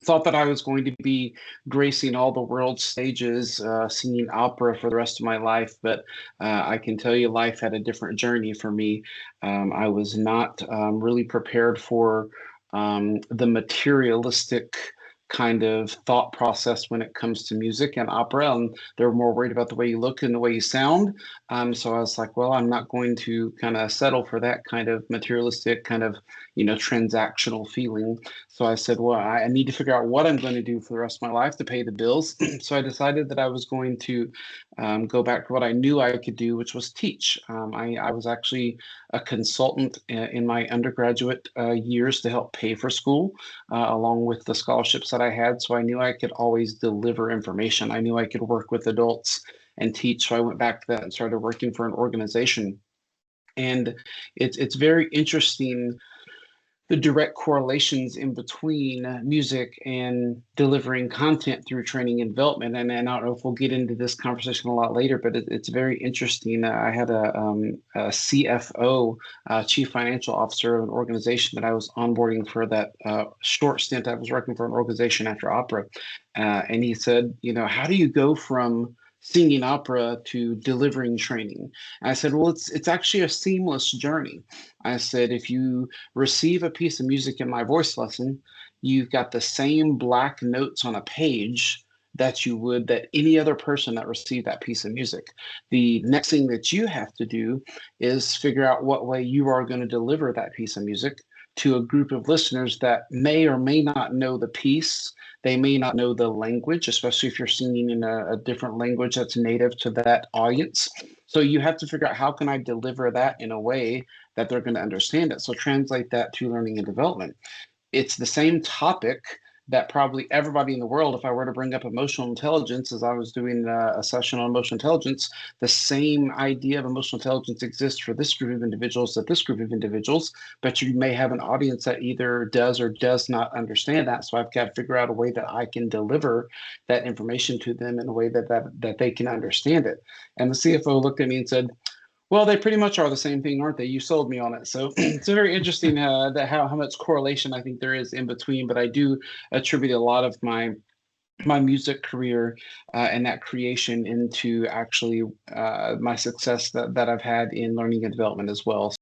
thought that I was going to be gracing all the world stages, singing opera for the rest of my life, but I can tell you life had a different journey for me. I was not really prepared for the materialistic kind of thought process when it comes to music and opera, and they're more worried about the way you look and the way you sound. So I was like, well, I'm not going to kind of settle for that kind of materialistic kind of, transactional feeling. So I said, well, I need to figure out what I'm going to do for the rest of my life to pay the bills. So I decided that I was going to go back to what I knew I could do, which was teach. I was actually a consultant in my undergraduate years to help pay for school, along with the scholarships that I had. So I knew I could always deliver information. I knew I could work with adults and teach. So I went back to that and started working for an organization. And it's very interesting, the direct correlations in between music and delivering content through training and development. And I don't know if we'll get into this conversation a lot later, but it's very interesting. I had a CFO, Chief Financial Officer of an organization that I was onboarding for that short stint. I was working for an organization after opera. And he said, how do you go from singing opera to delivering training? And I said, well, it's actually a seamless journey. I said, if you receive a piece of music in my voice lesson, you've got the same black notes on a page that you would that any other person that received that piece of music. The next thing that you have to do is figure out what way you are going to deliver that piece of music to a group of listeners that may or may not know the piece. They may not know the language, especially if you're singing in a different language that's native to that audience. So you have to figure out, how can I deliver that in a way that they're going to understand it? So translate that to learning and development. It's the same topic that probably everybody in the world, if I were to bring up emotional intelligence, as I was doing a session on emotional intelligence, the same idea of emotional intelligence exists for this group of individuals, that this group of individuals, but you may have an audience that either does or does not understand that. So I've got to figure out a way that I can deliver that information to them in a way that they can understand it. And the CFO looked at me and said, well, they pretty much are the same thing, aren't they? You sold me on it. So it's very interesting that how much correlation I think there is in between. But I do attribute a lot of my music career and that creation into actually my success that I've had in learning and development as well.